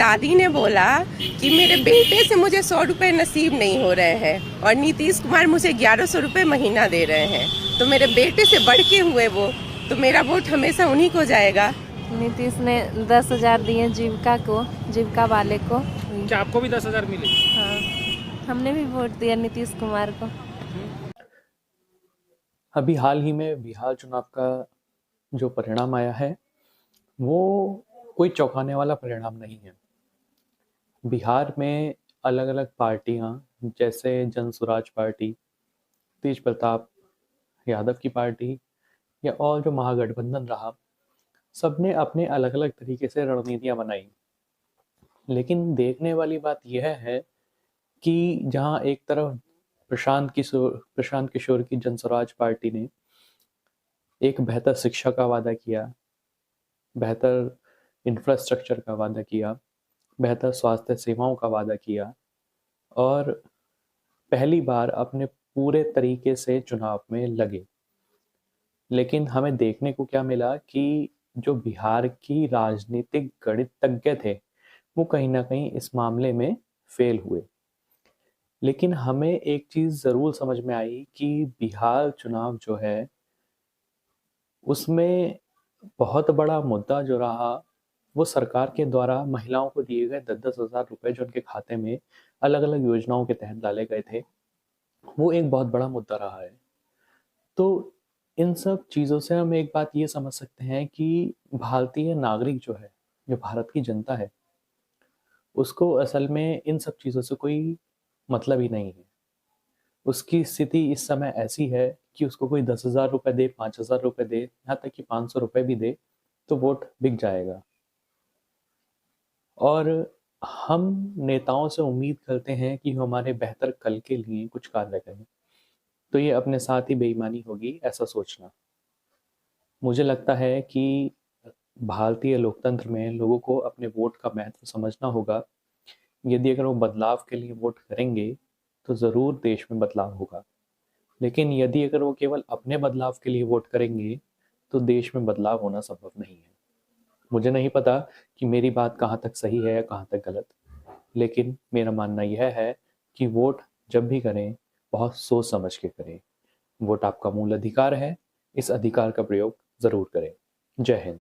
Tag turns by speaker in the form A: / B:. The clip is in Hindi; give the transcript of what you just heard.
A: दादी ने बोला कि मेरे बेटे से मुझे 100 रुपए नसीब नहीं हो रहे हैं और नीतीश कुमार मुझे 1100 रुपए महीना दे रहे हैं, तो मेरे बेटे से बढ़ के हुए वो, तो मेरा वोट हमेशा उन्हीं को जाएगा।
B: नीतीश ने 10,000 दिए जीविका वाले को।
C: क्या आपको भी 10,000 मिले?
B: हाँ, हमने भी वोट दिया नीतीश कुमार को।
D: अभी हाल ही में बिहार चुनाव का जो परिणाम आया है वो कोई चौंकाने वाला परिणाम नहीं है। बिहार में अलग अलग पार्टियां, जैसे जन स्वराज पार्टी, तेज प्रताप यादव की पार्टी या और जो महागठबंधन रहा, सबने अपने अलग अलग तरीके से रणनीतियां बनाई। लेकिन देखने वाली बात यह है कि जहां एक तरफ प्रशांत किशोर की जन स्वराज पार्टी ने एक बेहतर शिक्षा का वादा किया, बेहतर इंफ्रास्ट्रक्चर का वादा किया, बेहतर स्वास्थ्य सेवाओं का वादा किया और पहली बार अपने पूरे तरीके से चुनाव में लगे। लेकिन हमें देखने को क्या मिला कि जो बिहार की राजनीतिक गणितज्ञ थे वो कहीं ना कहीं इस मामले में फेल हुए। लेकिन हमें एक चीज़ ज़रूर समझ में आई कि बिहार चुनाव जो है उसमें बहुत बड़ा मुद्दा जो रहा वो सरकार के द्वारा महिलाओं को दिए गए 10,000 रुपए जो उनके खाते में अलग अलग योजनाओं के तहत डाले गए थे, वो एक बहुत बड़ा मुद्दा रहा है। तो इन सब चीज़ों से हम एक बात ये समझ सकते हैं कि भारतीय नागरिक जो है, जो भारत की जनता है, उसको असल में इन सब चीज़ों से कोई मतलब ही नहीं है। उसकी स्थिति इस समय ऐसी है कि उसको कोई 10,000 रुपए दे, 5,000 रुपए दे, यहाँ तक कि 500 रुपए भी दे तो वोट बिक जाएगा। और हम नेताओं से उम्मीद करते हैं कि वो हमारे बेहतर कल के लिए कुछ कार्य करें, तो ये अपने साथ ही बेईमानी होगी ऐसा सोचना। मुझे लगता है कि भारतीय लोकतंत्र में लोगों को अपने वोट का महत्व समझना होगा। यदि अगर वो बदलाव के लिए वोट करेंगे तो ज़रूर देश में बदलाव होगा। लेकिन यदि अगर वो केवल अपने बदलाव के लिए वोट करेंगे तो देश में बदलाव होना संभव नहीं है। मुझे नहीं पता कि मेरी बात कहाँ तक सही है या कहाँ तक गलत, लेकिन मेरा मानना यह है कि वोट जब भी करें बहुत सोच समझ के करें। वोट आपका मूल अधिकार है, इस अधिकार का प्रयोग ज़रूर करें। जय हिंद।